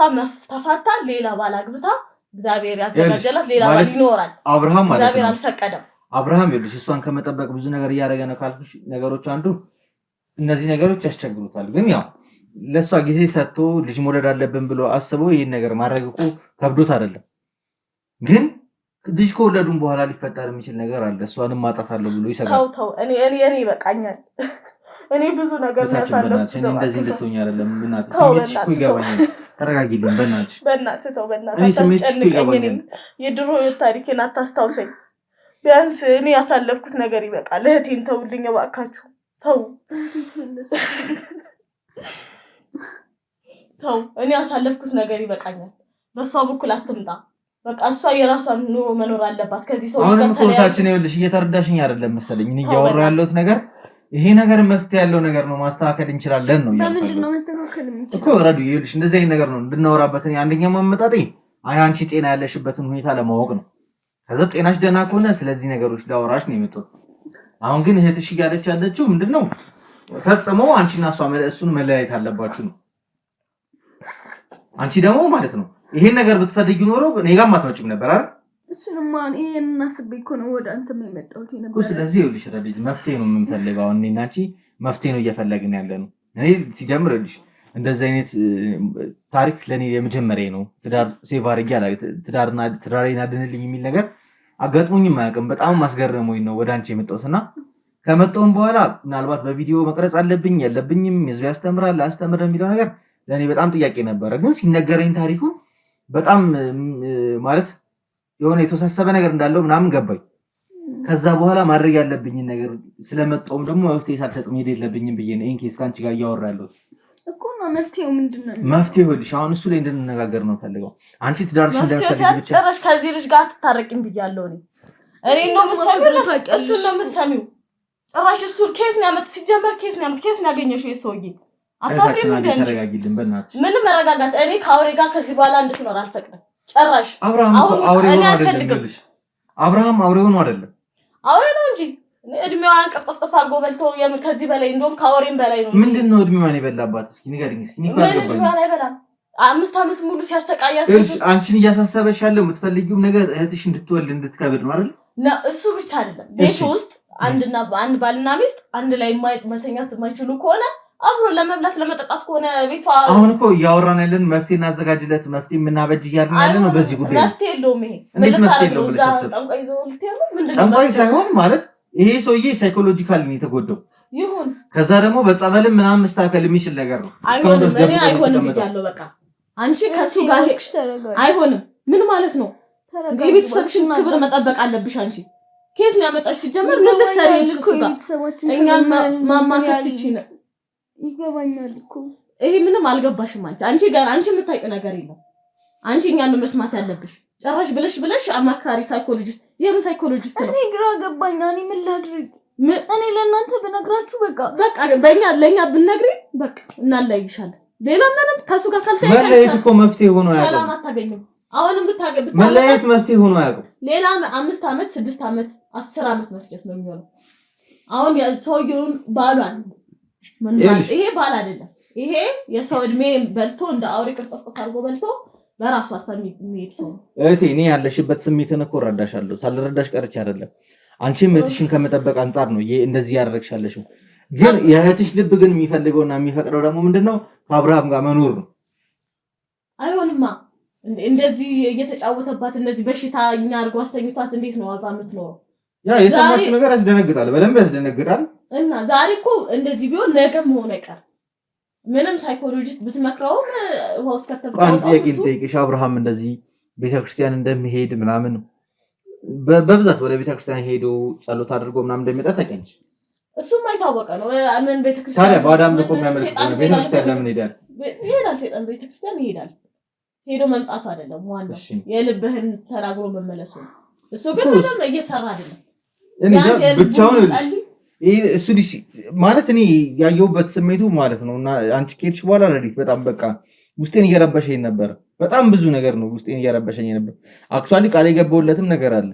ተፋታ ሌላ ባል አግብታ እግዚአብሔር ያዘጋጀላት ሌላ ባል ይኖራል። አብርሃም ማለት ነው። እግዚአብሔር አልፈቀደም። አብርሃም ይኸውልሽ እሷን ከመጠበቅ ብዙ ነገር እያደረገ ነው ካልኩሽ ነገሮች አንዱ እነዚህ ነገሮች ያስቸግሩታል። ግን ያው ለሷ ጊዜ ሰጥቶ ልጅ መውለድ አለብን ብሎ አስበው ይሄን ነገር ማድረግ እኮ ከብዶት አይደለም። ግን ልጅ ከወለዱም በኋላ ሊፈጠር የሚችል ነገር አለ። እሷንም ማጣታለሁ ብሎ ይሰጋል። ተው እኔ ይበቃኛል። እኔ ብዙ ነገር ያሳለፍኩት እኔ እንደዚህ ልትሆኝ አይደለም። እናት ስሜትሽ እኮ ይገባኛል። ተረጋጊልን በእናትሽ ተው። እኔ ስሜትሽ እኮ ይገባኛል። የድሮ ታሪኬን አታስታውሰኝ። ቢያንስ እኔ ያሳለፍኩት ነገር ይበቃል። እህቴን ተውልኝ እባካችሁ። ተው እኔ ያሳለፍኩት ነገር ይበቃኛል። በሷ በኩል አትምጣ። በቃ እሷ የራሷን ኑሮ መኖር አለባት። ከዚህ ሰው አሁንም ኮታችን ይኸውልሽ እየተረዳሽኝ አይደለም መሰለኝ። እኔ እያወራሁ ያለሁት ነገር ይሄ ነገር መፍትሄ ያለው ነገር ነው። ማስተካከል እንችላለን ነው ያለው። በምንድን ነው ማስተካከል የምንችለው? እኮ ረዱ ይኸውልሽ እንደዚህ አይነት ነገር ነው እንድናወራበት። አንደኛው ማመጣጤ አንቺ ጤና ያለሽበትን ሁኔታ ለማወቅ ነው። ከዛ ጤናሽ ደህና ከሆነ ስለዚህ ነገሮች ላወራሽ ነው የመጣሁት። አሁን ግን እህትሽ እያለች ያለችው ምንድነው ፈጽሞ አንቺና እሱን መለያየት አለባችሁ ነው። አንቺ ደግሞ ማለት ነው ይሄን ነገር ብትፈልጊ ኖሮ እኔ ጋር አትመጭም ነበር አይደል? እሱንማ ይሄን አስቤ እኮ ነው ወደ አንተም የመጣሁት ነበር። ስለዚህ ይኸውልሽ ረዲት መፍትሄ ነው የምንፈልገው። አሁን እኔና አንቺ መፍትሄ ነው እየፈለግን ያለ ነው። እኔ ሲጀምር ይኸውልሽ እንደዚህ አይነት ታሪክ ለኔ የመጀመሪያ ነው። ትዳር ሴቭ አድርጌ ትዳሬን አድንልኝ የሚል ነገር አጋጥሞኝም አያውቅም። በጣም አስገርሞኝ ነው ወደ አንቺ የመጣሁትና ከመጣሁም በኋላ ምናልባት በቪዲዮ መቅረጽ አለብኝ የለብኝም፣ ህዝብ ያስተምራል አያስተምርም የሚለው ነገር ለእኔ በጣም ጥያቄ ነበረ። ግን ሲነገረኝ ታሪኩ በጣም ማለት የሆነ የተወሳሰበ ነገር እንዳለው ምናምን ገባኝ። ከዛ በኋላ ማድረግ ያለብኝን ነገር ስለመጣሁም ደግሞ መፍትሄ ሳልሰጥ መሄድ የለብኝም ብዬ ነው ይሄን ኬስ ከአንቺ ጋር እያወራ ያለሁት እኮ ነው። መፍትሄው ምንድን ነው? መፍትሄው ይኸውልሽ አሁን እሱ ላይ እንድንነጋገር ነው ፈልገው። አንቺ ትዳርሽ እንደምትፈልጊ ብቻ ጭራሽ ከዚህ ልጅ ጋር አትታረቂም ብያለሁ እኔ እኔ ነው የምሰሚው እሱ ነው የምሰሚው ጭራሽ እሱ ከየት ነው ያመጣ ሲጀመር ከየት ነው ያገኘሽው የሰውዬ አታፍሪም እንዴ ተረጋጊልን በእናትሽ ምንም መረጋጋት እኔ ከአውሬ ጋር ከዚህ በኋላ እንድትኖር አልፈቅድም ጭራሽ አብርሃም አውሬው ነው አይደለም አውሬ ነው እንጂ እድሜዋን ቅርጥፍጥፍ አድርጎ በልቶ ከዚህ በላይ እንደውም ከአውሬም በላይ ነው ምንድነው እድሜዋን የበላባት እስኪ ንገሪኝ እስኪ እድሜዋን አይበላም 5 ዓመት ሙሉ ሲያሰቃያት አንቺን እያሳሰበሽ ያለው የምትፈልጊው ነገር እህትሽ እንድትወልድ እንድትከብድ ነው አይደል እሱ ብቻ አይደለም ቤት ውስጥ አንድ ባልና ሚስት አንድ ላይ መተኛት የማይችሉ ከሆነ አብሮ ለመብላት ለመጠጣት ከሆነ ቤቷ አሁን እኮ ያወራን ያለን መፍትሄ እናዘጋጅለት መፍትሄ የምናበጅ እያልን ያለ ነው በዚህ ጉዳይ መፍትሄ የለውም ይሄ ጠንቋይ ሳይሆን ማለት ይሄ ሰውዬ ሳይኮሎጂካሊ ነው የተጎዳው ይሁን ከዛ ደግሞ በጸበልም ምናምን መስተካከል የሚችል ነገር ነው አይሆንም ያለው በቃ አንቺ ከሱ ጋር አይሆንም ምን ማለት ነው የቤተሰብሽን ክብር መጠበቅ አለብሽ አንቺ ከየት ነው ያመጣሽ ሲጀመር ምን ልትሰሪልሽ እኮ እኛን ማማከር ትችይና ይገባኛል እኮ ይሄ ምንም አልገባሽም አንቺ ገና አንቺ የምታውቂው ነገር የለም አንቺ እኛን ነው መስማት ያለብሽ ጭራሽ ብለሽ አማካሪ ሳይኮሎጂስት የምን ሳይኮሎጂስት ነው እኔ ግራ ገባኝ እኔ ምን ላድርግ እኔ ለእናንተ ብነግራችሁ በቃ ለኛ ብንነግሪ በቃ እናላይሻለን ሌላ ምንም ከሱ ጋር ካልተያይሽ መለየት እኮ መፍትሄ ሆኖ ያለው ሰላም አታገኝም አሁንም ብታገብ መለየት መፍትሄ ሆኖ ያለው ሌላ 5 ዓመት 6 ዓመት 10 ዓመት መፍጀት ነው የሚሆነው አሁን ሰውየውን ባሏን ይሄ ባል አይደለም ይሄ የሰው እድሜ በልቶ እንደ አውሬ ቅርጥፍ አድርጎ በልቶ በራሱ አሳሚ የሚሄድ ሰው እህቴ እኔ ያለሽበት ስሜትን እኮ እረዳሻለሁ ሳልረዳሽ ቀርቼ አይደለም አንቺም እህትሽን ከመጠበቅ አንፃር ነው እንደዚህ ያደረግሻለሽው ግን የእህትሽ ልብ ግን የሚፈልገውና የሚፈቅደው ደግሞ ምንድነው ከአብርሃም ጋር መኖር ነው አይሆንማ እንደዚህ እየተጫወተባት እንደዚህ በሽታኛ አድርጎ አስተኝቷት እንዴት ነው አባ የምትኖረው ያ የሰማችው ነገር ያስደነግጣል በደንብ ያስደነግጣል እና ዛሬ እኮ እንደዚህ ቢሆን ነገም ሆነ አይቀር ምንም ሳይኮሎጂስት ብትመክረውም ውስጥ ከተባለው አንተ የቂንጤሽ አብርሃም እንደዚህ ቤተክርስቲያን እንደሚሄድ ምናምን በብዛት ወደ ቤተክርስቲያን ሄዶ ጸሎት አድርጎ ምናምን እንደሚመጣ ታውቂያለሽ እሱም አይታወቀ ነው አመን ቤተክርስቲያን ታዲያ ባዳም ለቆ የሚያመልክ ቤተክርስቲያን ለምን ይሄዳል ሰይጣን ቤተክርስቲያን ይሄዳል ሄዶ መምጣቱ አይደለም ዋናው የልብህን ተናግሮ መመለሱ እሱ ግን ምንም እየሰራ አይደለም እኔ ብቻውን እሱ ማለት እኔ ያየሁበት ስሜቱ ማለት ነው እና አንቺ ከሄድሽ በኋላ ረዲት በጣም በቃ ውስጤን እየረበሸኝ ነበር በጣም ብዙ ነገር ነው ውስጤን እየረበሸኝ ነበር አክቹአሊ ቃል የገባሁለትም ነገር አለ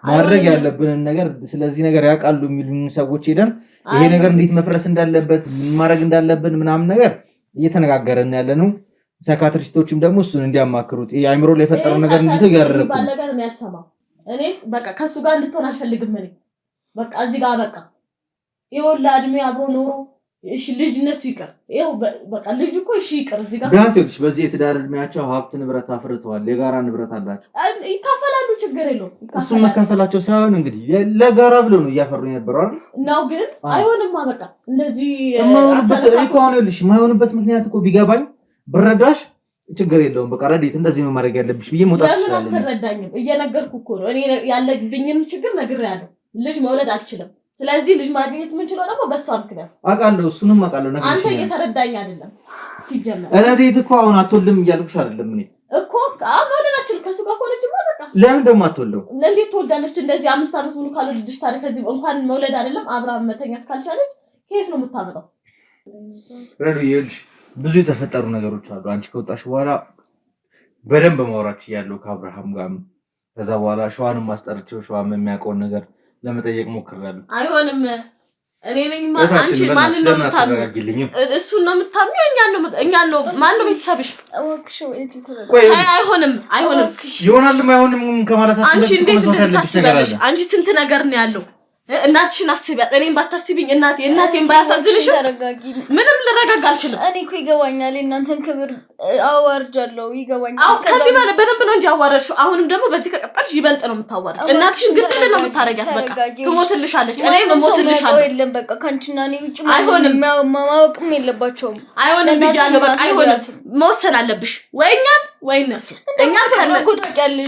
ማድረግ ያለብንን ነገር ስለዚህ ነገር ያውቃሉ የሚሉን ሰዎች ሄደን ይሄ ነገር እንዴት መፍረስ እንዳለበት ምን ማድረግ እንዳለብን ምናምን ነገር እየተነጋገረን ያለ ነው ሳይካትሪስቶችም ደግሞ እሱን እንዲያማክሩት የአይምሮ ላይ የፈጠረው ነገር እንዲተው ያደረኩ ነገር ነው ያልሰማው እኔ በቃ ከሱ ጋር እንድትሆን አልፈልግም እኔ በቃ እዚህ ጋር በቃ ይወላ እድሜ አብሮ ኖሮ እሺ ልጅነቱ ይቀር ይሄው በቃ ልጅ እኮ እሺ ይቀር እዚህ ጋር ቢያንስ በዚህ የትዳር እድሜያቸው ሀብት ንብረት አፍርተዋል የጋራ ንብረት አላቸው ይካፈላሉ ችግር የለውም እሱ መካፈላቸው ሳይሆን እንግዲህ ለጋራ ብለው ነው እያፈሩ የነበረው አይደል ነው ግን አይሆንማ በቃ እንደዚህ የማይሆንበት ምክንያት እኮ ቢገባኝ ብረዳሽ ችግር የለውም በቃ ረዲት እንደዚህ ነው ማድረግ ያለብሽ ብዬ መውጣት ይችላል ለምን አትረዳኝም እየነገርኩ እኮ ነው እኔ ያለብኝን ችግር ነግሬያለሁ ልጅ መውለድ አልችልም ስለዚህ ልጅ ማግኘት የምንችለው ደግሞ በሷ ምክንያት አውቃለሁ እሱንም አውቃለሁ ነገር አንተ እየተረዳኝ አይደለም ሲጀመር ረዲት እኮ አሁን አትወልድም እያልኩሽ አይደለም እኔ እኮ መውለዳችን ከሱ ጋር ሆነችማ በቃ ለምን ደግሞ አትወልደው እንዴት ትወልዳለች እንደዚህ 5 ዓመት ሙሉ ካልወለደች ታዲያ ከዚህ እንኳን መውለድ አይደለም አብራም መተኛት ካልቻለች ከየት ነው የምታመጣው ረዲት ብዙ የተፈጠሩ ነገሮች አሉ አንቺ ከወጣሽ በኋላ በደንብ ማውራት ያለው ከአብርሃም ጋር ከዛ በኋላ ሸዋንም ማስጠርቸው ሸዋም የሚያውቀውን ነገር ለመጠየቅ ሞክራለሁ አይሆንም እኔ ነኝ አንቺ ማን ነው የምታምኚው እሱን ነው የምታምኚው እኛን ነው ማን ነው ቤተሰብሽ አይሆንም ይሆናልም አይሆንም ከማለታችን አንቺ እንዴት እንደዚህ ታስቢያለሽ አንቺ ስንት ነገር ነው ያለው እናትሽን አስቢያት እኔን ባታስቢኝ እናቴን ባያሳዝንሽ ምንም ልረጋጋ አልችልም እኔ እኮ ይገባኛል እናንተን ክብር አዋርጃለሁ ይገባኛል ከዚህ በላይ በደንብ ነው እንጂ አዋረድሽው አሁንም ደግሞ በዚህ ከቀጠልሽ ይበልጥ ነው የምታዋርድ እናትሽን ግድል ነው የምታረጋት በቃ ትሞትልሻለች እኔም እሞትልሻለሁ የለም በቃ ካንቺና እኔ ውጪ ማወቅም የለባቸውም አይሆንም ብያለሁ በቃ አይሆንም መወሰን አለብሽ ወይ እኛን ወይ እነሱ እኛን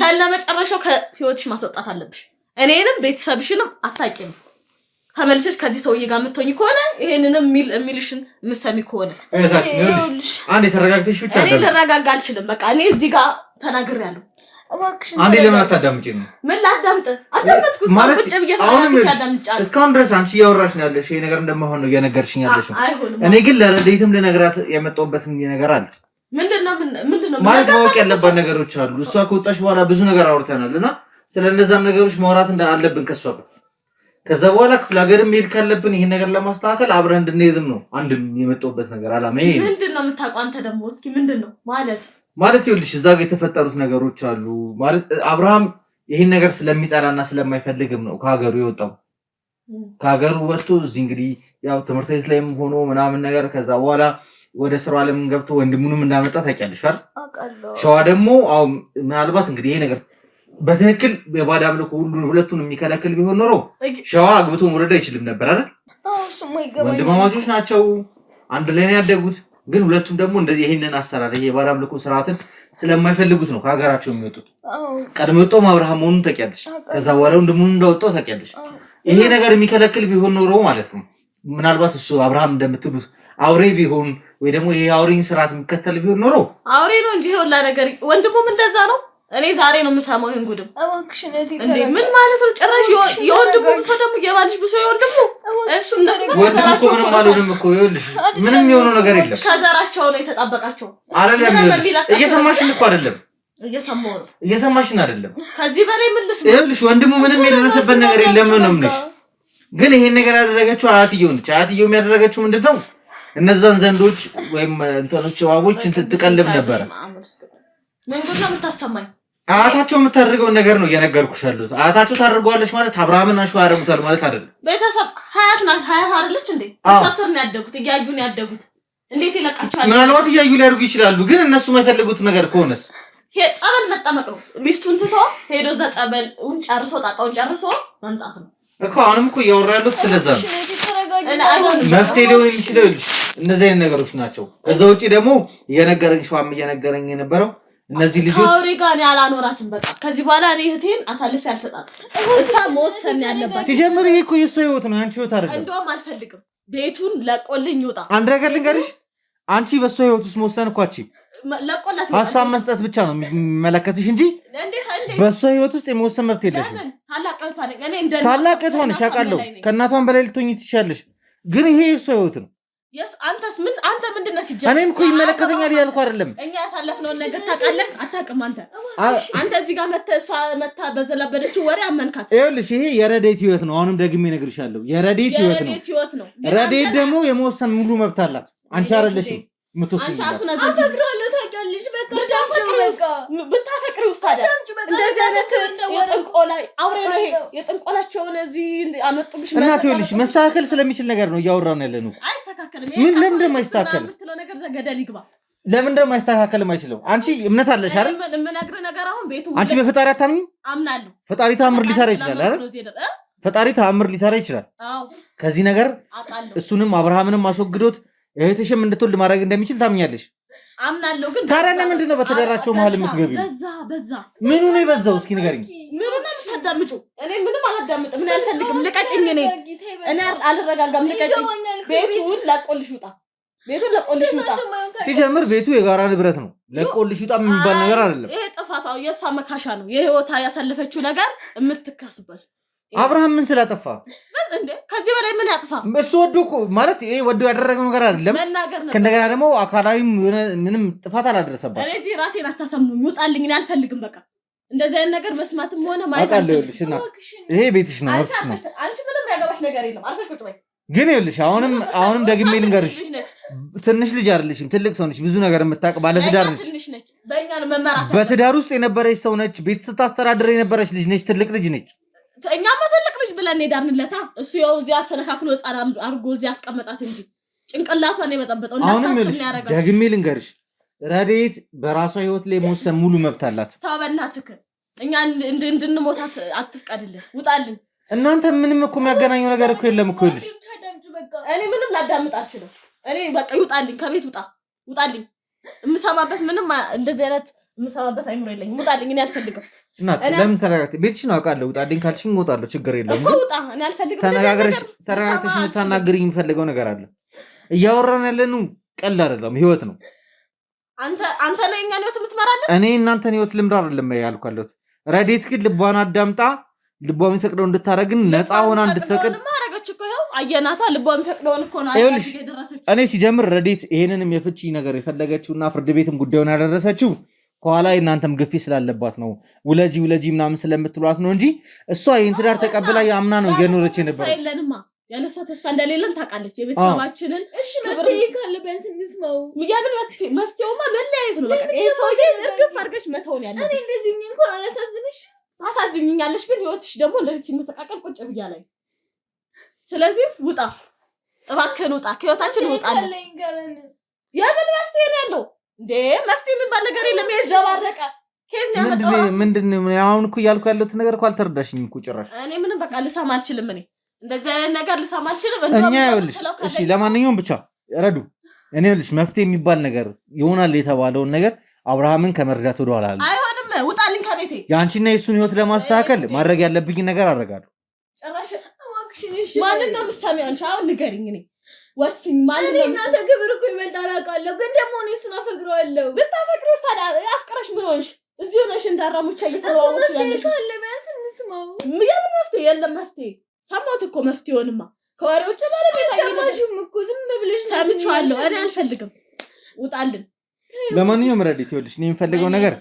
ከነ መጨረሻው ከህይወትሽ ማስወጣት አለብሽ እኔንም ቤተሰብሽንም አታቂም ተመልሰሽ ከዚህ ሰውዬ ጋር መጥቶኝ ከሆነ ይሄንንም ሚልሽን ምሰሚ ከሆነ አንዴ ተረጋግተሽ ብቻ እኔ ልረጋጋ አልችልም በቃ እኔ እዚህ ጋር ተናግሬያለሁ አንዴ ለምን አታዳምጪኝ ነው? ምን ላዳምጥ? አዳምጥኩስ ማለት ቁጭ ብዬ ታዳምጫለሽ። እስካሁን ድረስ አንቺ እያወራሽ ነው ያለሽ። ይሄ ነገር እንደማይሆን ነው እየነገርሽኝ ያለሽ። እኔ ግን ለረዴትም ልነግራት የመጣሁበት ነገር አለ። ምንድነው ማለት ማወቅ ያለባት ነገሮች አሉ። እሷ ከወጣሽ በኋላ ብዙ ነገር አውርተናል እና ስለነዛም ነገሮች ማውራት አለብን ከሷ ጋር። ከዛ በኋላ ክፍለ ሀገርም መሄድ ካለብን ይሄን ነገር ለማስተካከል አብረን እንድንሄድም ነው አንድ የመጣሁበት ነገር አላማ። ይሄ ምንድነው የምታውቀው አንተ ደግሞ? እስኪ ምንድነው ማለት ይኸውልሽ እዛ ጋር የተፈጠሩት ነገሮች አሉ። ማለት አብርሃም ይሄን ነገር ስለሚጠላና ስለማይፈልግም ነው ከሀገሩ የወጣው። ከሀገሩ ወጥቶ እዚህ እንግዲህ ያው ትምህርት ቤት ላይም ሆኖ ምናምን ነገር ከዛ በኋላ ወደ ስራው ዓለም ገብቶ ወንድሙንም እንዳመጣ ታውቂያለሽ አይደል? ሸዋ ደግሞ አሁን ምናልባት እንግዲህ ይሄ ነገር በትክክል የባዳ አምልኮ ሁለቱን የሚከለክል ቢሆን ኖሮ ሸዋ አግብቶ መውለድ አይችልም ነበር አይደል? ወንድማማቾች ናቸው፣ አንድ ላይ ነው ያደጉት። ግን ሁለቱም ደግሞ እንደዚህ ይሄንን አሰራር ይሄ የባዳ አምልኮ ስርዓትን ስለማይፈልጉት ነው ከሀገራቸው የሚወጡት። ቀድሞ ወጣው አብርሃም መሆኑን ታውቂያለሽ። ከዛ በኋላ ወንድሙን እንዳወጣው ታውቂያለሽ። ይሄ ነገር የሚከለክል ቢሆን ኖሮ ማለት ነው ምናልባት እሱ አብርሃም እንደምትሉት አውሬ ቢሆን ወይ ደግሞ ይሄ አውሬን ስርዓት የሚከተል ቢሆን ኖሮ አውሬ ነው እንጂ ይሄውላ ነገር ወንድሙም እንደዛ ነው። እኔ ዛሬ ነው የምሰማው ይሄን ጉድም እንዴ ምን ማለት ነው? ጭራሽ የወንድሙ ብሶ ደግሞ የባልሽ ብሶ የወንድሙ እሱ እነሱ ወንድሙ ምንም አልሆነም እኮ ይኸውልሽ፣ ምንም የሆነው ነገር የለም። ከዘራቸው ነው የተጣበቃቸው አይደለም። እየሰማሽን እኮ አይደለም፣ እየሰማሽን አይደለም። ከዚህ በላይ ምን ልስማ? ይኸውልሽ ወንድሙ ምንም የደረሰበት ነገር የለም ነው የምልሽ። ግን ይሄን ነገር ያደረገችው አያትየው ነች። አያትየው የሚያደረገችው ምንድነው? እነዛን ዘንዶች ወይም እንትኖች ዋቦች ትቀልብ ነበር። ምን ጉድ ነው የምታሰማኝ? አያታቸው የምታደርገውን ነገር ነው እየነገርኩሽ ያለሁት። አያታቸው ታደርገዋለች ማለት አብርሃምና ሸዋ ያደርጉታል ማለት አይደለም። ቤተሰብ ሀያት ናት። ሀያት አይደለች እንዴ? ተሳስር ነው ያደጉት፣ እያዩ ነው ያደጉት። እንዴት ይለቃቸዋል? ምናልባት እያዩ ሊያደርጉ ይችላሉ። ግን እነሱ የማይፈልጉት ነገር ከሆነስ ጠበል መጠመቅ ነው። ሚስቱን ትቶ ሄዶ እዛ ጠበሉን ጨርሶ ጣጣውን ጨርሶ መምጣት ነው እኮ። አሁንም እኮ እያወራ ያሉት ስለዛ ነው። መፍትሄ ሊሆን የሚችለው ይልሽ እነዚህ አይነት ነገሮች ናቸው። ከዛ ውጪ ደግሞ እየነገረኝ ሸዋም እየነገረኝ የነበረው እነዚህ ልጆች አውሬ ጋር ያላኖራትን በቃ ከዚህ በኋላ እኔ እህቴን አሳልፌ አልሰጣትም። እሷ መወሰን ያለባት ሲጀምር ይሄ እኮ የእሷ ህይወት ነው፣ ያንቺ ህይወት አይደለም። እንደውም አልፈልግም፣ ቤቱን ለቆልኝ ይውጣ። አንድ ነገር ልንገርሽ፣ አንቺ በእሷ ህይወት ውስጥ መወሰን እኮ አንቺ ለቆላት ሀሳብ መስጠት ብቻ ነው የሚመለከትሽ እንጂ በእሷ ህይወት ውስጥ የመወሰን መብት የለሽም። ታላቅ እህቷ ነሽ አውቃለሁ፣ ከእናቷን በላይ ልትሆኚ ትችያለሽ። ግን ይሄ የእሷ ህይወት ነው። አንተስ ምን አንተ ምንድነው ሲጀምር? እኔም እኮ ይመለከተኛል እያልኩ አይደለም። እኛ ያሳለፍነውን ነገር ታውቃለህ አታውቅም? አንተ እዚህ ጋር እሷ መታ በዘላበደችው ወሬ አመንካት። ይኸውልሽ ይሄ የረዴት ህይወት ነው። አሁንም ደግሜ እነግርሻለሁ፣ የረዴት ህይወት ነው። ረዴት ደግሞ የመወሰን ሙሉ መብት አላት። አንቺ አይደለሽም የምትወስኚው። አፈቅራለሁ ታውቂያለሽ። በቃ ብታፈቅሪው ታዲያ እንደዚህ አይነት የጥንቆላ አውሬ ነው ይሄ። የጥንቆላቸውን እዚህ አመጡብሽ። እናት ይኸውልሽ መስተካከል ስለሚችል ነገር ነው እያወራን ያለነው። አይስተካከልም። ምን ለምን እንደማይስተካከል የምትለው ነገር ገደል ይግባ። ለምን እንደማይስተካከል የማይችለው? አንቺ እምነት አለሽ አይደል? የምነግርህ ነገር አሁን ቤቱ አንቺ በፈጣሪ አታምኚም? አምናለሁ። ፈጣሪ ተአምር ሊሰራ ይችላል አይደል? ፈጣሪ ተአምር ሊሰራ ይችላል። አዎ ከዚህ ነገር እሱንም አብርሃምንም አስወግዶት እህትሽም እንድትወልድ ማድረግ እንደሚችል ታምኛለሽ? አምናለሁ። ግን ታዲያ ለምንድን ነው በትዳራቸው መሀል የምትገቢው? በዛ ምኑ ነው የበዛው? እስኪ ንገሪኝ። ምንም ታዳምጩ? እኔ ምንም አላዳምጥም። ምን አልፈልግም። ልቀቂኝ። እኔ አልረጋጋም። ልቀቂኝ። ቤቱን ለቆልሽ ውጣ። ሲጀምር ቤቱ የጋራ ንብረት ነው። ለቆልሽ ውጣ የሚባል ነገር አይደለም። ይሄ ጥፋቷ የእሷ መካሻ ነው። የህይወታ ያሳለፈችው ነገር የምትከስበት። አብርሃም ምን ስላጠፋ እንዴ? ከዚህ በላይ ምን ያጥፋ? እሱ ወዶ እኮ ማለት ይሄ ወዶ ያደረገው ነገር አይደለም። ከእንደገና ደግሞ አካላዊም ምንም ጥፋት አላደረሰባት። እኔ እዚህ ራሴን አታሰሙኝ። ውጣልኝ። እኔ አልፈልግም። በቃ እንደዚህ አይነት ነገር መስማትም ሆነ ማየት አልፈልግም። ይሄ ቤትሽ ነው፣ መብትሽ ነው። አንቺ ምንም ያገባሽ ነገር የለም። አልፈሽ ቁጭ በይ። ግን ይኸውልሽ አሁንም ደግሜ ልንገርሽ፣ ትንሽ ልጅ አይደለሽም፣ ትልቅ ሰው ነች። ብዙ ነገር የምታውቅ ባለትዳር ነች። በትዳር ውስጥ የነበረች ሰው ነች። ቤት ስታስተዳድር የነበረች ልጅ ነች። ትልቅ ልጅ ነች። እኛማ ትልቅ ልጅ ብለን ሄዳንለታ። እሱ ያው እዚያ አሰነካክሎ ህፃን አድርጎ እዚያ አስቀመጣት እንጂ ጭንቅላቷን የበጠበጠው እንዳታስብ ያደርጋል። ደግሜ ልንገርሽ፣ ረዴት በራሷ ህይወት ላይ መወሰን ሙሉ መብት አላት። ተው በእናትህ፣ እኛ እንድንሞታት አትፍቀድልን። ውጣልን። እናንተ ምንም እኮ የሚያገናኘው ነገር እኮ የለም እኮ ይልሽ። እኔ ምንም ላዳምጥ አልችልም። እኔ በቃ ይውጣልኝ፣ ከቤት ውጣልኝ። የምሰማበት ምንም እንደዚህ አይነት የምሰማበት አይምሮ የለኝም። ውጣልኝ። እኔ አልፈልግም። እናት ለምን ተረጋግተሽ? ቤትሽን አውቃለሁ። ውጣልኝ ካልሽኝ እወጣለሁ፣ ችግር የለውም። እኮ ውጣ። እኔ አልፈልግም። ተረጋግተሽ ልታናግሪኝ የምፈልገው ነገር አለ። እያወራን ያለነው ቀልድ አይደለም፣ ህይወት ነው። አንተ ነህ የእኛን ህይወት የምትመራለን። እኔ እናንተን ህይወት ልምራ አይደለም ያልኳለሁት። ረዴት ግን ልቧን አዳምጣ ልቧ የሚፈቅደው እንድታረግን ነፃ ሆና እንድትፈቅድ ማረገች እኮ ይኸው አየናታ። ልቧ የሚፈቅደውን እኮ ነው አይደረሰች። እኔ ሲጀምር ረዴት ይሄንንም የፍቺ ነገር የፈለገችውና ፍርድ ቤትም ጉዳዩን ያደረሰችው ከኋላ እናንተም ግፊ ስላለባት ነው። ውለጂ ምናምን ስለምትሏት ነው እንጂ እሷ ይሄን ትዳር ተቀብላ ያምና ነው እየኖረች የነበረው። አይለንማ ያለሷ ተስፋ እንደሌለን ታውቃለች። የቤተሰባችንን እሺ መፍትሄ ካለ ቢያንስ እንስማው። ያምን መፍትሄውማ መለያየት ነው። በቃ ይሄ ሰውዬ እርግፍ አድርገሽ መተውን ያለሽ። እኔ እንደዚህ ምን እንኳን አላሳዝንሽ። ታሳዝኝኛለሽ፣ ግን ህይወትሽ ደግሞ እንደዚህ ሲመሰቃቀል ቁጭ ብያለሁ። ስለዚህ ውጣ እባክህን ውጣ፣ ከህይወታችን ውጣለን። የምን መፍትሄ ነው ያለው እንዴ? መፍትሄ የሚባል ነገር የለም። የዘባረቀ ከየት ነው ያመጣው? ምንድነው አሁን እኮ እያልኩ ያለሁት ነገር እኮ አልተረዳሽኝም እኮ ጭራሽ። እኔ ምንም በቃ ልሰማ አልችልም። እኔ እንደዚህ አይነት ነገር ልሰማ አልችልም። እኛ ይኸውልሽ፣ እሺ ለማንኛውም ብቻ ረዱ፣ እኔ ይኸውልሽ መፍትሄ የሚባል ነገር ይሆናል የተባለውን ነገር አብርሃምን ከመርዳት ወደ ኋላ አለ። አይሆንም፣ ውጣልኝ ከቤቴ። ያንቺና የሱን ህይወት ለማስተካከል ማድረግ ያለብኝ ነገር አደርጋለሁ። ጭራሽ ማንን ነው የምትሰሚው አንቺ? አሁን ንገሪኝ። እኔ ወስኝ ማንን ነው? እናንተ ክብር እኮ ይበልጣል አውቃለሁ፣ ግን ደግሞ እኔ እሱን አፈቅረዋለሁ። ብታፈቅሪውስ ታዲያ አፍቅረሽ ምን ሆንሽ? እዚሁ ነሽ እንዳራሙቻ እየተባባሽ ያለሽ። ካለ ቢያንስ እንስማው። የምን መፍትሄ? የለም መፍትሄ። ሰማሁት እኮ መፍትሄውንማ ከወሬዎች ማለት ሰማሽም እኮ ዝም ብለሽ ሰምቼዋለሁ። እኔ አልፈልግም፣ ውጣልን። ለማንኛውም ረዲት ይኸውልሽ፣ እኔ የምፈልገው ነገር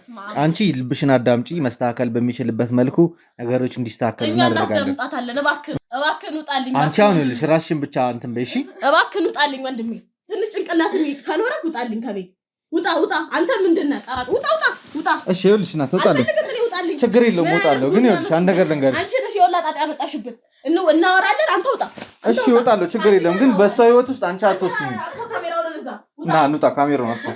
አንቺ ልብሽን አዳምጪ፣ መስተካከል በሚችልበት መልኩ ነገሮች እንዲስተካከሉ እናደርጋለን። እባክህን ውጣልኝ። አንቺ አሁን ይኸውልሽ ራስሽን ብቻ እንትን በይ እሺ። እባክህን ውጣልኝ ወንድሜ፣ ትንሽ ጭንቅላት ከኖረ ውጣልኝ ከቤት ውጣ። አንተ ምንድነው ቀራጥ? ውጣ። እሺ ይኸውልሽ እናት ውጣልኝ፣ ችግር የለውም እወጣለሁ። ግን ይኸውልሽ አንድ ነገር ልንገርሽ። አንቺ ነሽ የወላ ጣጣ ያመጣሽብን። እናወራለን፣ አንተ ውጣ። እሺ እወጣለሁ፣ ችግር የለውም። ግን በሷ ህይወት ውስጥ አንቺ አትወስኚ። ና እንውጣ፣ ካሜራውን አጥፋ።